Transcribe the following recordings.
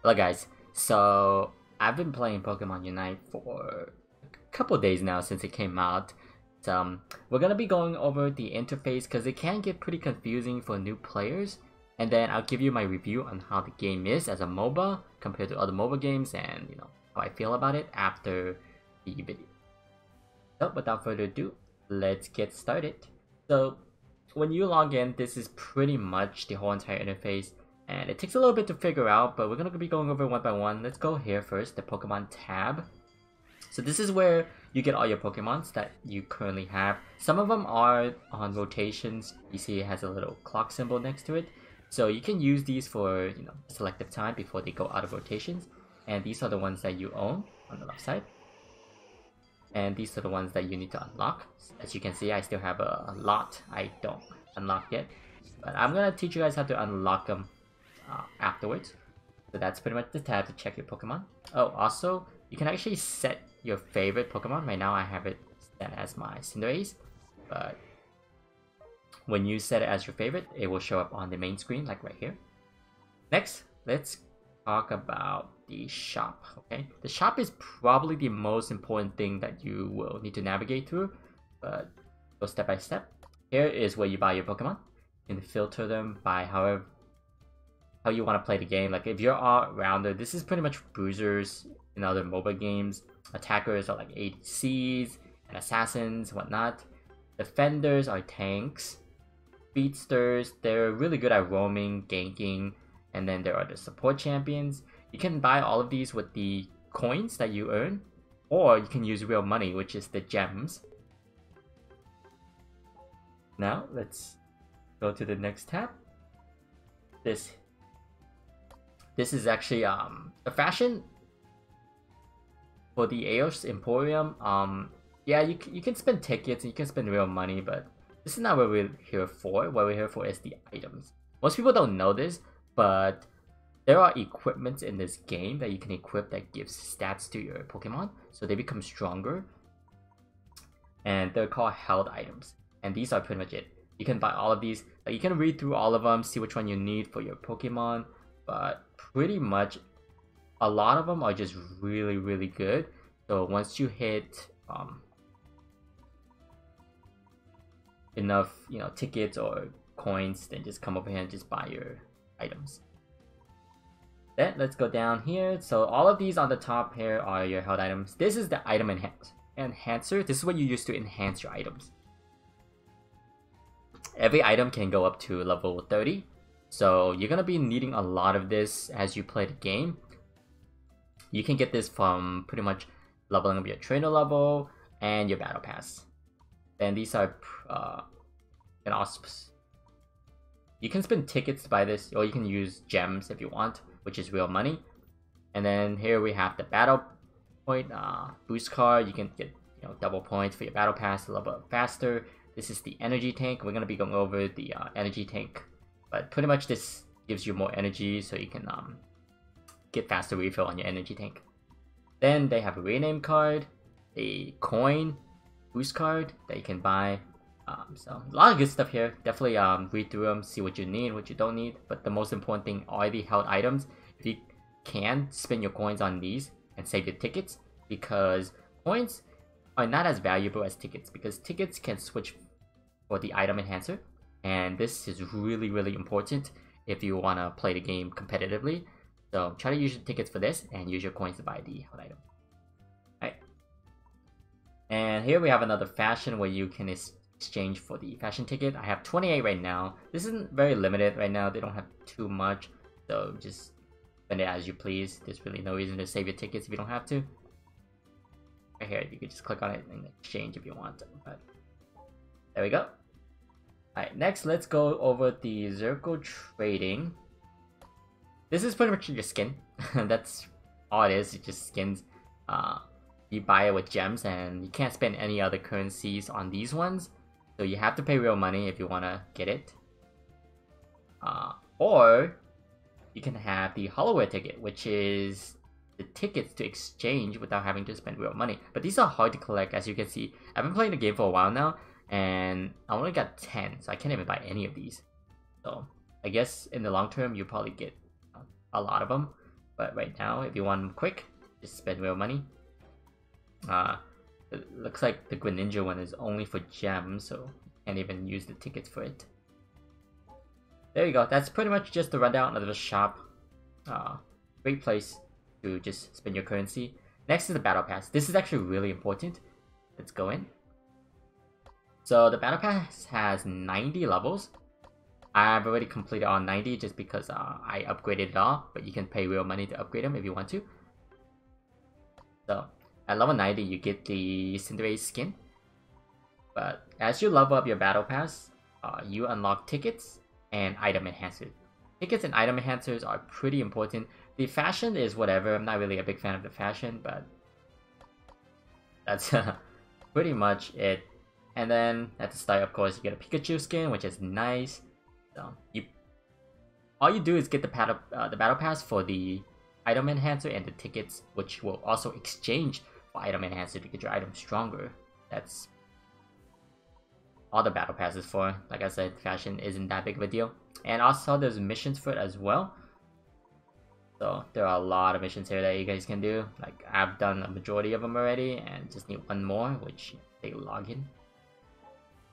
Hello guys, so I've been playing Pokemon Unite for a couple days now since it came out. We're gonna be going over the interface because it can get pretty confusing for new players, and then I'll give you my review on how the game is as a MOBA compared to other MOBA games and how I feel about it after the video. So without further ado, let's get started. So when you log in, this is pretty much the whole entire interface. And it takes a little bit to figure out, but we're going to be going over one by one. Let's go here first, the Pokemon tab. So this is where you get all your Pokemons that you currently have. Some of them are on rotations. You see it has a little clock symbol next to it. So you can use these for, selective time before they go out of rotations. And these are the ones that you own on the left side. And these are the ones that you need to unlock. As you can see, I still have a lot I don't unlock yet. But I'm going to teach you guys how to unlock them afterwards. So that's pretty much the tab to check your Pokemon. Oh, also, you can actually set your favorite Pokemon. Right now I have it set as my Cinderace, but when you set it as your favorite, it will show up on the main screen, like right here. Next, let's talk about the shop, okay? The shop is probably the most important thing that you will need to navigate through, but go step by step. Here is where you buy your Pokemon. You can filter them by how you want to play the game. Like if you're all-rounder, this is pretty much bruisers in other MOBA games. Attackers are like ADCs and assassins, whatnot. Defenders are tanks. Speedsters, they're really good at roaming, ganking, and then there are the support champions. You can buy all of these with the coins that you earn, or you can use real money, which is the gems. Now, let's go to the next tab. This is actually the fashion for the Aeos Emporium. Yeah, you can spend tickets and you can spend real money, but this is not what we're here for. What we're here for is the items. Most people don't know this, but there are equipments in this game that you can equip that gives stats to your Pokemon, so they become stronger. And they're called held items. And these are pretty much it. You can buy all of these. Like, you can read through all of them, see which one you need for your Pokemon. But pretty much a lot of them are just really, really good. So once you hit enough, tickets or coins, then just come over here and just buy your items. Then let's go down here. So all of these on the top here are your held items. This is the item enhancer. This is what you use to enhance your items. Every item can go up to level 30. So you're going to be needing a lot of this as you play the game. You can get this from pretty much leveling up your trainer level and your battle pass. And these are you can spend tickets to buy this, or you can use gems if you want, which is real money. And then here we have the battle point boost card. You can get double points for your battle pass a little bit faster. This is the energy tank. We're going to be going over the energy tank. But pretty much this gives you more energy, so you can get faster refill on your energy tank. Then they have a rename card, a coin boost card that you can buy. So a lot of good stuff here. Definitely read through them, see what you need, what you don't need. But the most important thing are the held items. If you can, spend your coins on these and save your tickets, because coins are not as valuable as tickets, because tickets can switch for the item enhancer. And this is really, really important if you want to play the game competitively. So try to use your tickets for this and use your coins to buy the held item. Alright. And here we have another fashion where you can exchange for the fashion ticket. I have 28 right now. This isn't very limited right now. They don't have too much. So just spend it as you please. There's really no reason to save your tickets if you don't have to. Right here, you can just click on it and exchange if you want. But there we go. Alright, next let's go over the Circle Trading. This is pretty much your skin. That's all it is, it's just skins. You buy it with gems, and you can't spend any other currencies on these ones. So you have to pay real money if you want to get it. Or you can have the Hollowware ticket, which is the tickets to exchange without having to spend real money. But these are hard to collect, as you can see. I've been playing the game for a while now, and I only got 10, so I can't even buy any of these. So I guess in the long term, you'll probably get a lot of them. But right now, if you want them quick, just spend real money. It looks like the Greninja one is only for gems, so you can't even use the tickets for it. There you go. That's pretty much just the rundown of the shop. Great place to just spend your currency. Next is the Battle Pass. This is actually really important. Let's go in. So the Battle Pass has 90 levels. I've already completed all 90 just because I upgraded it all, but you can pay real money to upgrade them if you want to. So at level 90 you get the Cinderace skin. But as you level up your Battle Pass, you unlock tickets and item enhancers. Tickets and item enhancers are pretty important. The fashion is whatever. I'm not really a big fan of the fashion, but that's pretty much it. And then at the start, of course, you get a Pikachu skin, which is nice. So all you do is get the battle pass for the item enhancer and the tickets, which will also exchange for item enhancer to get your item stronger. That's all the battle pass is for. Like I said, fashion isn't that big of a deal. And also there's missions for it as well. So there are a lot of missions here that you guys can do. Like I've done a majority of them already and just need one more, which they log in.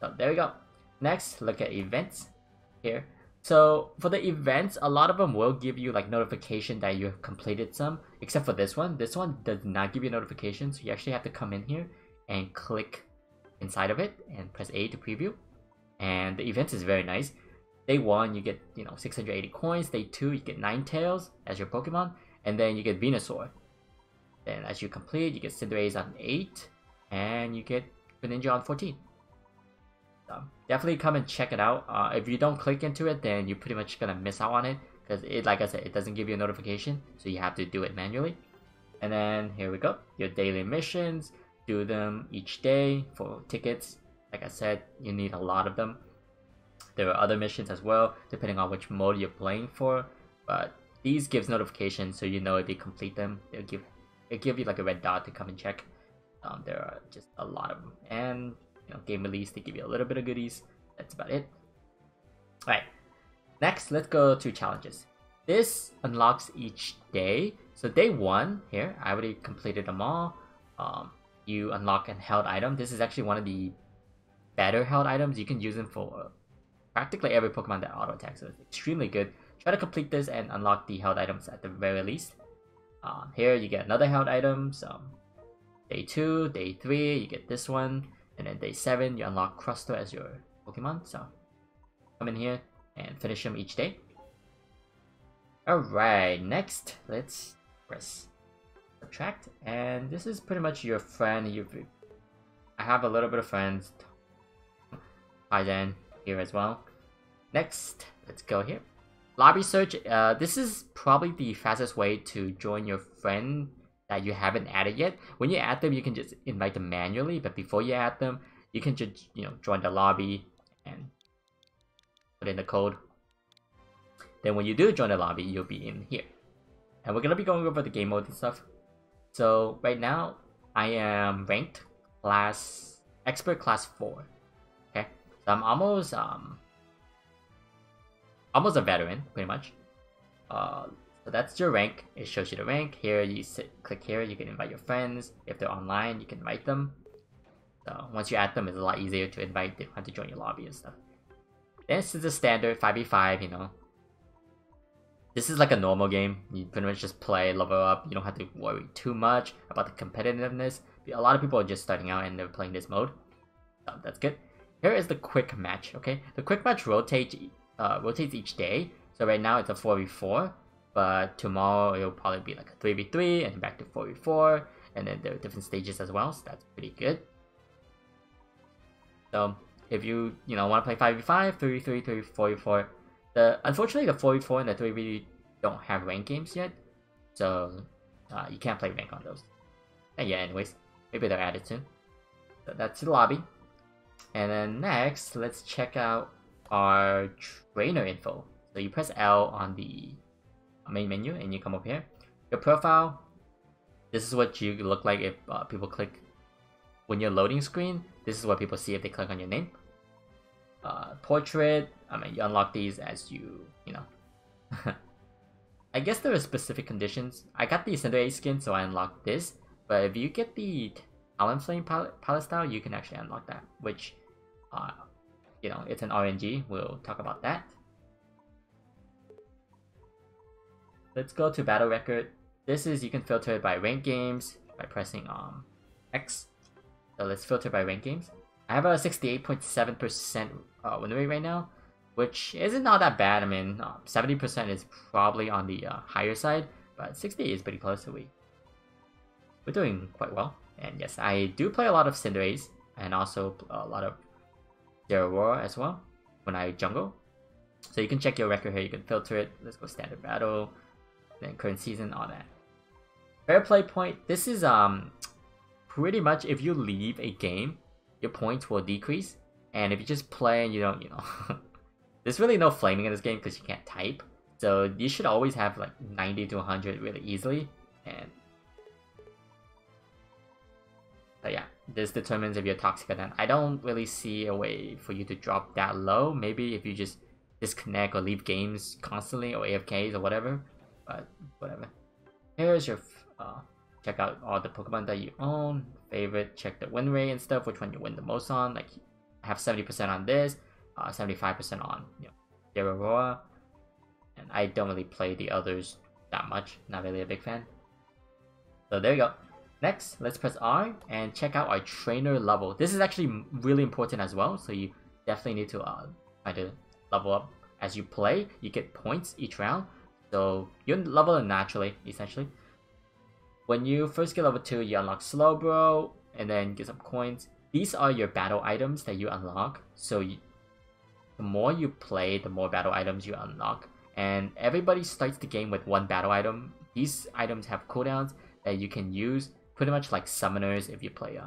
So there we go. Next, look at events here. So for the events, a lot of them will give you like notification that you have completed some, except for this one. This one does not give you notifications. So you actually have to come in here and click inside of it and press A to preview. And the event is very nice. Day 1, you get 680 coins. Day 2, you get Ninetales as your Pokemon, and then you get Venusaur. Then as you complete, you get Cinderace on 8, and you get Greninja on 14. So definitely come and check it out. If you don't click into it, then you're pretty much gonna miss out on it because it, like I said, it doesn't give you a notification, so you have to do it manually. And then here we go, your daily missions. Do them each day for tickets. Like I said, you need a lot of them. There are other missions as well, depending on which mode you're playing for. But these gives notifications, so you know if you complete them. It'll give you like a red dot to come and check. There are just a lot of them, and game release, they give you a little bit of goodies. That's about it. Alright, next let's go to challenges. This unlocks each day. So day 1 here, I already completed them all. You unlock a held item. This is actually one of the better held items. You can use them for practically every Pokemon that auto attacks, so it's extremely good. Try to complete this and unlock the held items at the very least. Here you get another held item. So day 2, day 3, you get this one. And then day 7, you unlock Cruster as your Pokemon. So come in here and finish them each day. Alright, next let's press subtract. And this is pretty much your friend. I have a little bit of friends. Hi then, here as well. Next, let's go here. Lobby search. This is probably the fastest way to join your friend that you haven't added yet. When you add them, you can just invite them manually, but before you add them, you can just join the lobby and put in the code. Then when you do join the lobby, you'll be in here. And we're gonna be going over the game mode and stuff. So right now, I am ranked expert class 4. Okay, so I'm almost a veteran, pretty much. So that's your rank. It shows you the rank. Here you click here, you can invite your friends. If they're online, you can invite them. So once you add them, it's a lot easier to invite. They don't have to join your lobby and stuff. This is the standard 5v5, This is like a normal game. You pretty much just play, level up. You don't have to worry too much about the competitiveness. A lot of people are just starting out and they're playing this mode. So that's good. Here is the quick match, okay? The quick match rotates each day. So right now it's a 4v4. But tomorrow it'll probably be like a 3v3 and back to 4v4, and then there are different stages as well, so that's pretty good. So if you want to play 5v5, 3v3, 4v4, unfortunately the 4v4 and the 3v don't have rank games yet, so you can't play rank on those. And yeah, anyways, maybe they're added soon. So that's the lobby. And then next, let's check out our trainer info. So you press L on the main menu and you come up here. Your profile, this is what you look like if people click when you're loading screen. This is what people see if they click on your name. Portrait, you unlock these as you I guess there are specific conditions. I got the Cinderace skin, so I unlocked this. But if you get the Talonflame pilot style, you can actually unlock that, which, you know, it's an RNG. We'll talk about that. Let's go to battle record. This is, you can filter it by rank games by pressing X. So let's filter by rank games. I have a 68.7% win rate right now, which isn't not that bad. I mean, 70% is probably on the higher side, but 60 is pretty close. So we're doing quite well. And yes, I do play a lot of Cinderace and also a lot of Aurora as well when I jungle. So you can check your record here. You can filter it. Let's go standard battle, then current season, all that. Fair play point. This is pretty much if you leave a game, your points will decrease. And if you just play and you don't, you know, there's really no flaming in this game because you can't type. So you should always have like 90 to 100 really easily. And so yeah, this determines if you're toxic or not. I don't really see a way for you to drop that low. Maybe if you just disconnect or leave games constantly or AFKs or whatever. But whatever. Here's your check out all the Pokemon that you own, favorite, check the win rate and stuff, which one you win the most on. Like I have 70% on this, 75% on, you know, Aurora, and I don't really play the others that much. Not really a big fan. So there you go. Next, let's press R and check out our trainer level. This is actually really important as well. So you definitely need to try to level up as you play. You get points each round. So you level it naturally, essentially. When you first get level 2, you unlock Slowbro, and then get some coins. These are your battle items that you unlock. So the more you play, the more battle items you unlock. And everybody starts the game with one battle item. These items have cooldowns that you can use, pretty much like summoners. If you play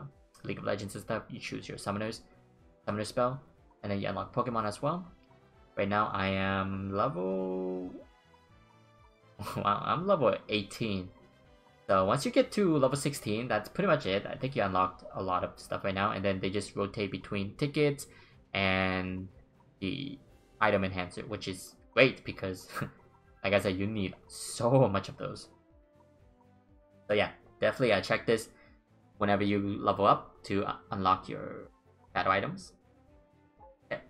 League of Legends and stuff, you choose your summoner spell, and then you unlock Pokemon as well. Right now I am level... wow, I'm level 18. So once you get to level 16, that's pretty much it. I think you unlocked a lot of stuff right now, and then they just rotate between tickets and the item enhancer, which is great because like I said, you need so much of those. So yeah, definitely check this whenever you level up to unlock your battle items. Okay.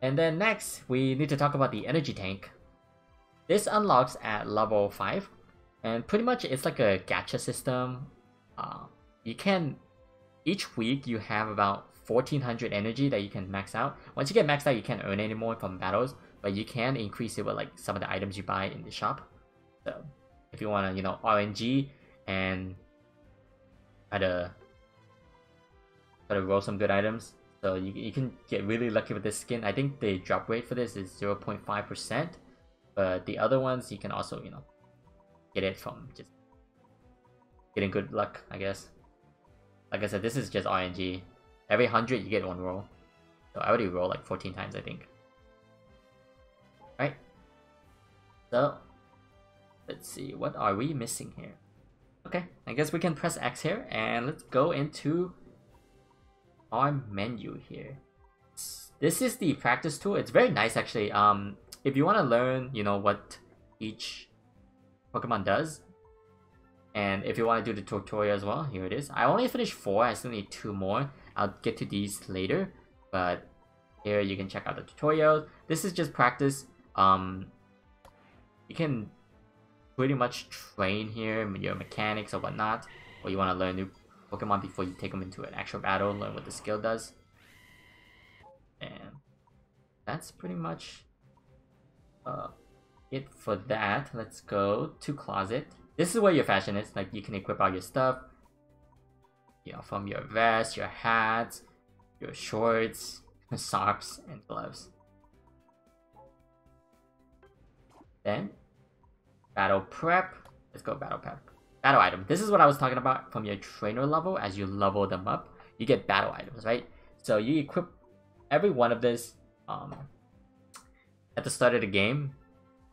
And then next, we need to talk about the energy tank. This unlocks at level 5. And pretty much it's like a gacha system. You can, each week you have about 1400 energy that you can max out. Once you get maxed out, you can't earn anymore from battles, but you can increase it with like some of the items you buy in the shop. So if you want to, you know, RNG and try to roll some good items, so you can get really lucky with this skin. I think the drop rate for this is 0.5%, but the other ones you can also, you know, get it from just getting good luck, I guess. Like I said, this is just RNG. Every 100 you get one roll. So I already rolled like 14 times, I think. Right. So let's see, what are we missing here? Okay, I guess we can press X here and let's go into our menu here. This is the practice tool. It's very nice actually. If you want to learn, you know, what each Pokemon does, and if you want to do the tutorial as well, here it is. I only finished 4, I still need 2 more. I'll get to these later, but here you can check out the tutorial. This is just practice. You can pretty much train here your mechanics or whatnot, or you want to learn new Pokemon before you take them into an actual battle, learn what the skill does. And that's pretty much it for that. Let's go to closet. This is where your fashion is. Like, you can equip all your stuff, you know, from your vest, your hats, your shorts, socks, and gloves. Then battle prep. Let's go battle prep. Battle item. This is what I was talking about. From your trainer level, as you level them up, you get battle items, right? So you equip every one of this at the start of the game,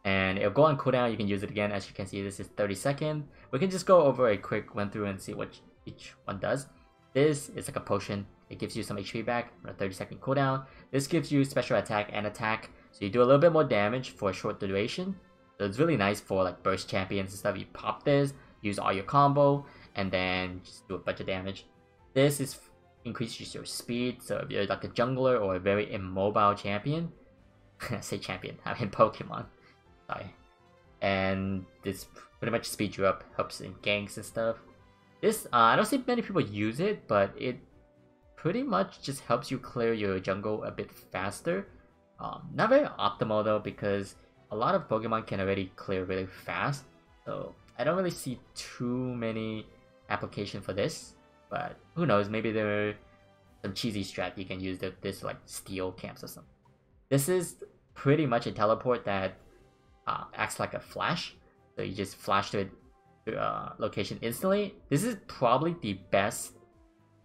and it'll go on cooldown. You can use it again. As you can see, this is 30 seconds. We can just go over a quick run through and see what each one does. This is like a potion. It gives you some HP back on a 30-second cooldown. This gives you special attack and attack, so you do a little bit more damage for a short duration. So it's really nice for like burst champions and stuff. You pop this, use all your combo, and then just do a bunch of damage. This is increases your speed, so if you're like a jungler or a very immobile champion, I say champion, I mean Pokemon, sorry. And this pretty much speeds you up, helps in ganks and stuff. This, I don't see many people use it, but it pretty much just helps you clear your jungle a bit faster. Not very optimal though, because a lot of Pokemon can already clear really fast, so I don't really see too many application for this. But who knows, maybe there are some cheesy strat you can use this like steal camps or something. This is pretty much a teleport that acts like a flash. So you just flash to it location instantly. This is probably the best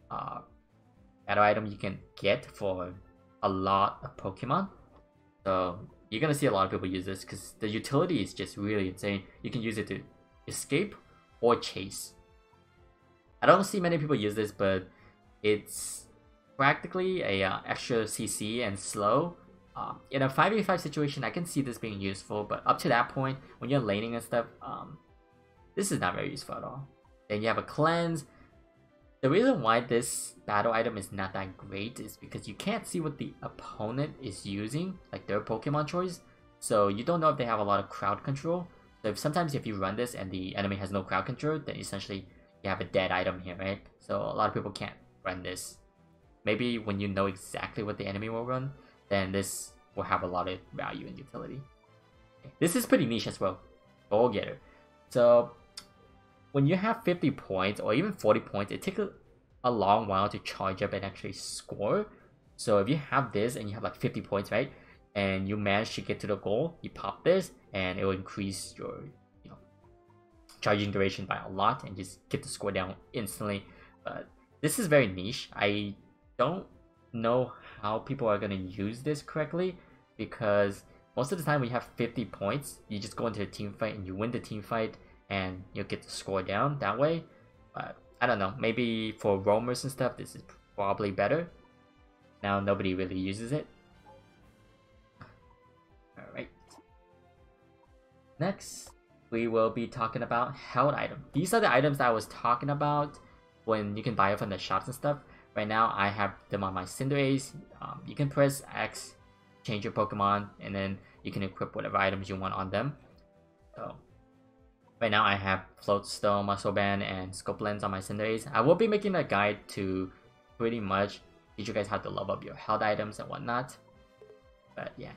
battle item you can get for a lot of Pokemon. So you're gonna see a lot of people use this because the utility is just really insane. You can use it to escape or chase. I don't see many people use this, but it's practically a extra CC and slow. In a 5v5 situation, I can see this being useful, but up to that point, when you're laning and stuff, this is not very useful at all. Then you have a cleanse. The reason why this battle item is not that great is because you can't see what the opponent is using, like their Pokemon choice. So you don't know if they have a lot of crowd control. So sometimes if you run this and the enemy has no crowd control, then essentially you have a dead item here, right? So a lot of people can't run this. Maybe when you know exactly what the enemy will run, then this will have a lot of value and utility. This is pretty niche as well. Goal getter. So when you have 50 points or even 40 points, it takes a long while to charge up and actually score. So if you have this and you have like 50 points, right? And you manage to get to the goal, you pop this and it will increase your charging duration by a lot and just get the score down instantly. But this is very niche. I don't know how people are going to use this correctly, because most of the time when you have 50 points, you just go into a team fight and you win the team fight and you'll get the score down that way. But I don't know, maybe for roamers and stuff this is probably better. Now nobody really uses it. Alright, next we will be talking about held item. These are the items that I was talking about when you can buy it from the shops and stuff. Right now I have them on my Cinderace. You can press X, change your Pokemon, and then you can equip whatever items you want on them. So right now I have Float Stone, Muscle Band, and Scope Lens on my Cinderace. I will be making a guide to pretty much teach you guys how to level up your held items and whatnot. But yeah,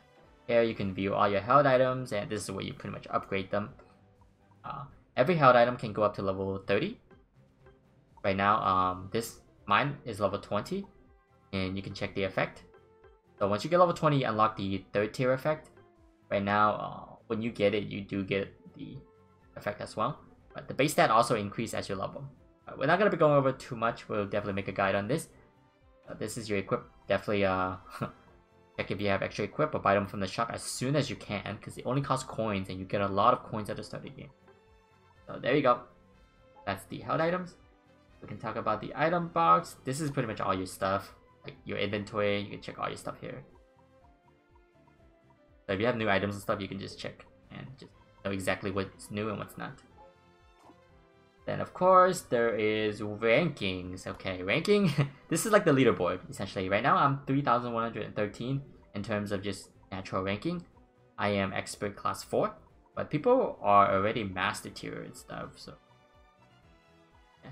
here you can view all your held items, and this is where you pretty much upgrade them. Every held item can go up to level 30. Right now, mine is level 20, and you can check the effect. So once you get level 20, you unlock the 3rd tier effect. Right now, when you get it, you do get the effect as well. But the base stat also increases as you level. We're not going to be going over too much. We'll definitely make a guide on this. This is your equip. Definitely check if you have extra equip or buy them from the shop as soon as you can, because they only cost coins and you get a lot of coins at the start of the game. So there you go. That's the held items. We can talk about the item box. This is pretty much all your stuff, like your inventory. You can check all your stuff here. So if you have new items and stuff, you can just check and just know exactly what's new and what's not. Then of course there is rankings. Okay, ranking. This is like the leaderboard essentially. Right now I'm 3,113 in terms of just natural ranking. I am expert class 4, but people are already master tier and stuff. So yeah,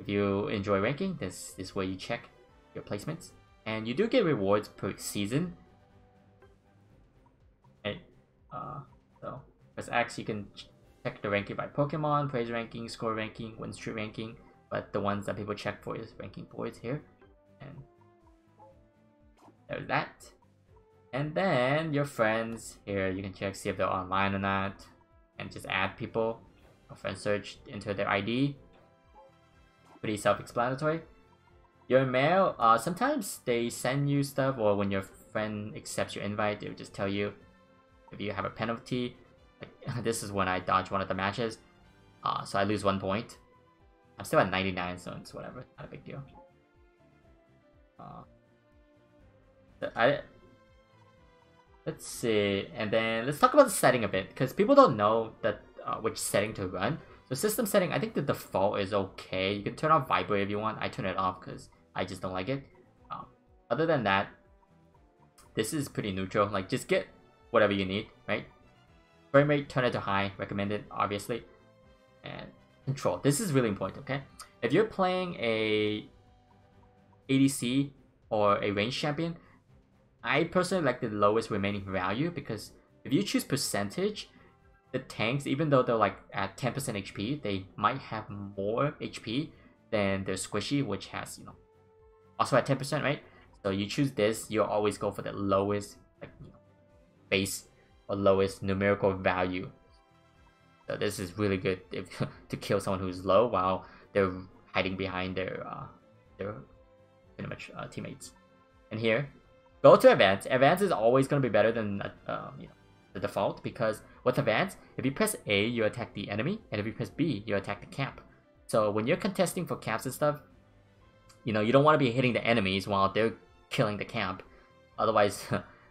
if you enjoy ranking, this is where you check your placements, and you do get rewards per season. And so press X, you can check the ranking by Pokemon, praise ranking, score ranking, win streak ranking, but the ones that people check for is ranking boards here. And there's that. And then your friends here, you can check, see if they're online or not, and just add people. A friend search, enter their ID. Pretty self-explanatory. Your mail, sometimes they send you stuff, or when your friend accepts your invite, they'll just tell you if you have a penalty. Like, this is when I dodge one of the matches, so I lose 1 point. I'm still at 99, so it's whatever, not a big deal. Let's see, and then let's talk about the setting a bit, because people don't know that which setting to run. So system setting, I think the default is okay. You can turn off vibrate if you want. I turn it off because I just don't like it. Other than that, this is pretty neutral. Like, just get whatever you need, right? Frame rate, turn it to high, recommended, obviously. And control. This is really important, okay? If you're playing a ADC or a range champion, I personally like the lowest remaining value, because if you choose percentage, the tanks, even though they're like at 10% HP, they might have more HP than their squishy, which has, you know, also at 10%, right? So you choose this, you'll always go for the lowest, like, you know, base or lowest numerical value. So this is really good if, to kill someone who's low while they're hiding behind their pretty much teammates. And here, go to advanced. Advanced is always going to be better than you know, the default, because with advanced, if you press A, you attack the enemy, and if you press B, you attack the camp. So when you're contesting for camps and stuff, you know, you don't want to be hitting the enemies while they're killing the camp. Otherwise,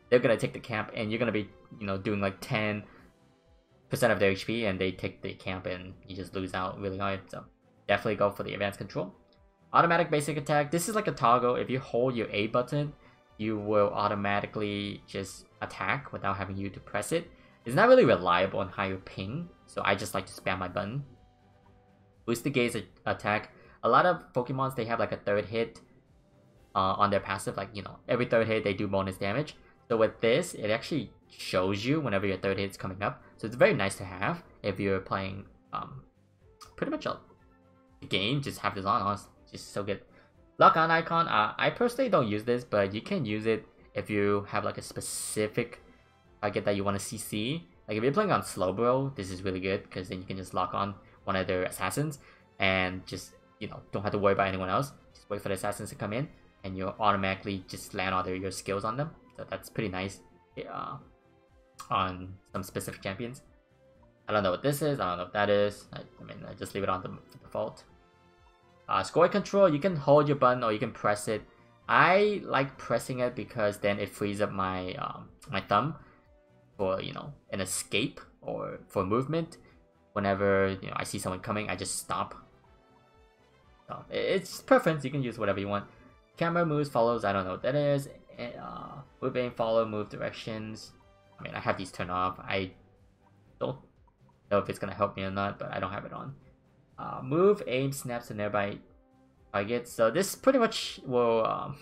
they're gonna take the camp, and you're gonna be, you know, doing like 10% of their HP, and they take the camp, and you just lose out really hard. So definitely go for the advanced control. Automatic basic attack. This is like a toggle. If you hold your A button, you will automatically just attack without having you to press it. It's not really reliable on higher ping, so I just like to spam my button. Boost the gaze attack. A lot of Pokemons, they have like a third hit on their passive, like, you know, every third hit they do bonus damage. So with this, it actually shows you whenever your third hit is coming up. So it's very nice to have if you're playing pretty much a game. Just have this on, honestly. Just so good. Lock on icon. I personally don't use this, but you can use it if you have like a specific target that you want to CC. Like if you're playing on Slowbro, this is really good, because then you can just lock on one of their assassins and just, you know, don't have to worry about anyone else. Just wait for the assassins to come in, and you'll automatically just land all your skills on them. So that's pretty nice on some specific champions. I don't know what this is. I don't know what that is. I mean, I just leave it on the default. Score control, you can hold your button or you can press it. I like pressing it because then it frees up my my thumb for, you know, an escape or for movement. Whenever, you know, I see someone coming, I just stop. So it's preference. You can use whatever you want. Camera moves, follows. I don't know what that is. Move, aim, follow, move directions. I mean, I have these turned off. I don't know if it's gonna help me or not, but I don't have it on. Move, aim, snaps to nearby targets. So this pretty much will,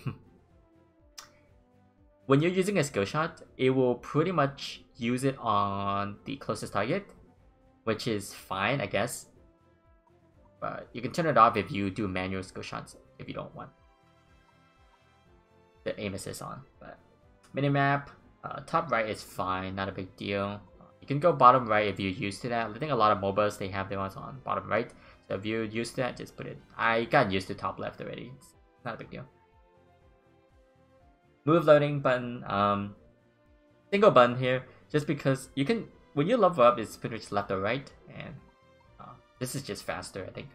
when you're using a skill shot, it will pretty much use it on the closest target, which is fine, I guess. But you can turn it off if you do manual skill shots if you don't want the aim assist on. But minimap, top right is fine, not a big deal. You can go bottom right if you're used to that. I think a lot of MOBAs, they have their ones on bottom right. So if you're used to that, just put it. I got used to top left already. It's not a big deal. Move loading button. Single button here, just because you can, when you level up, it's pretty much left or right, and this is just faster, I think.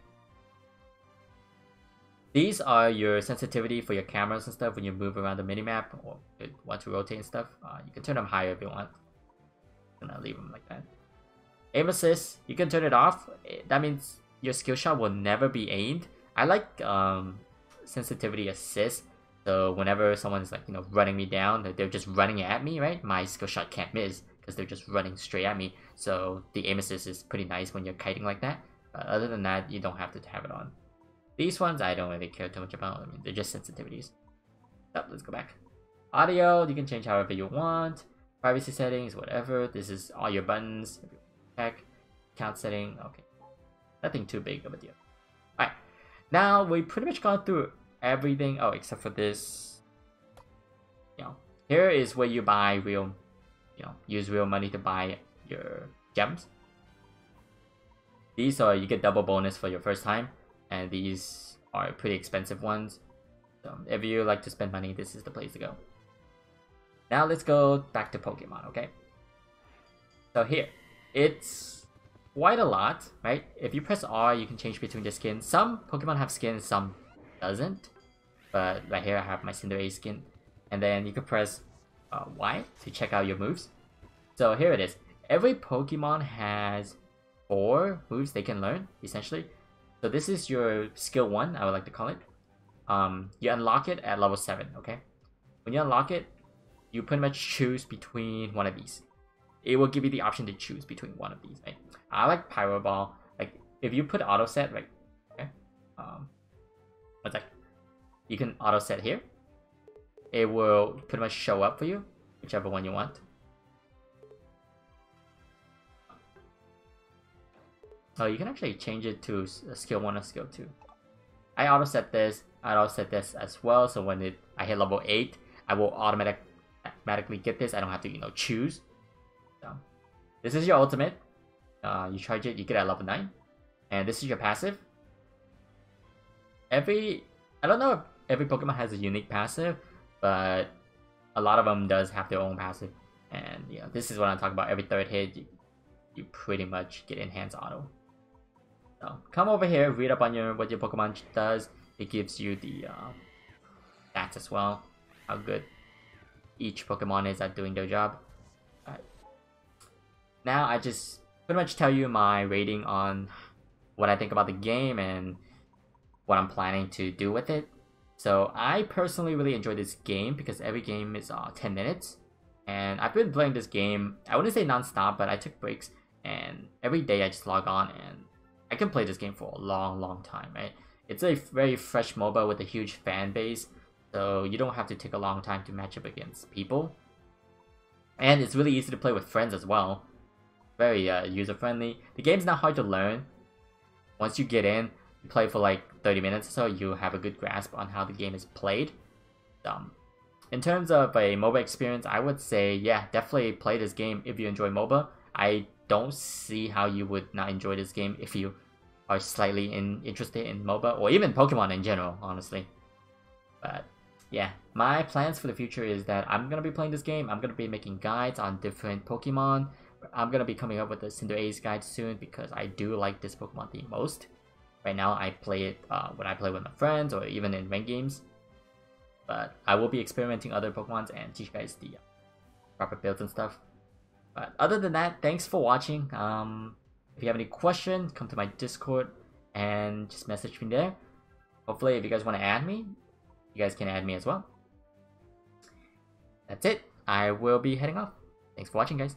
These are your sensitivity for your cameras and stuff when you move around the minimap or you want to rotate and stuff. You can turn them higher if you want. I'm gonna leave them like that. Aim assist, you can turn it off. That means your skill shot will never be aimed. I like sensitivity assist. So whenever someone's like, you know, running me down, they're just running at me, right? My skill shot can't miss because they're just running straight at me. So the aim assist is pretty nice when you're kiting like that. Other than that, you don't have to have it on. These ones I don't really care too much about. I mean, they're just sensitivities. So let's go back. Audio, you can change however you want. Privacy settings, whatever. This is all your buttons. Check. Count setting. Okay. Nothing too big of a deal. Alright. Now we pretty much gone through everything. Oh, except for this. You know, here is where you buy real, you know, use real money to buy your gems. These are, you get double bonus for your first time, and these are pretty expensive ones. So if you like to spend money, this is the place to go. Now let's go back to Pokemon, okay? So here, it's quite a lot, right? If you press R, you can change between the skins. Some Pokemon have skins, some doesn't. But right here, I have my Cinderace skin. And then you can press Y to check out your moves. So here it is. Every Pokemon has 4 moves they can learn, essentially. So this is your skill 1, I would like to call it. You unlock it at level 7, okay? When you unlock it, you pretty much choose between one of these. It will give you the option to choose between one of these, right? I like Pyro Ball. Like, if you put auto set, right? Okay. One sec. You can auto set here. It will pretty much show up for you, whichever one you want. Oh, you can actually change it to skill 1 or skill 2. I auto set this. I auto set this as well. So when I hit level 8, I will automatically get this. I don't have to, choose. So, this is your ultimate. You charge it, you get it at level 9. And this is your passive. I don't know if every Pokemon has a unique passive, but a lot of them does have their own passive. And this is what I'm talking about. Every 3rd hit, you pretty much get enhanced auto. So come over here, read up on what your Pokemon does. It gives you the stats as well, how good each Pokemon is at doing their job. Alright. Now I just pretty much tell you my rating on what I think about the game and what I'm planning to do with it. So I personally really enjoy this game because every game is 10 minutes. And I've been playing this game, I wouldn't say non-stop, but I took breaks. And every day I just log on and I can play this game for a long time, right? It's a very fresh MOBA with a huge fan base, so you don't have to take a long time to match up against people. And it's really easy to play with friends as well. Very user-friendly. The game's not hard to learn. Once you get in, you play for like 30 minutes or so, you have a good grasp on how the game is played. In terms of a MOBA experience, I would say, yeah, definitely play this game if you enjoy MOBA. I don't see how you would not enjoy this game if you are slightly interested in MOBA or even Pokemon in general, honestly. But yeah, my plans for the future is that I'm gonna be playing this game. I'm gonna be making guides on different Pokemon. I'm gonna be coming up with a Cinder Ace guide soon because I do like this Pokemon the most. Right now, I play it when I play with my friends or even in ranked games. But I will be experimenting other Pokemons and teach you guys the proper builds and stuff. But other than that, thanks for watching. If you have any questions, come to my Discord and just message me there. Hopefully, if you guys want to add me, you guys can add me as well. That's it. I will be heading off. Thanks for watching, guys.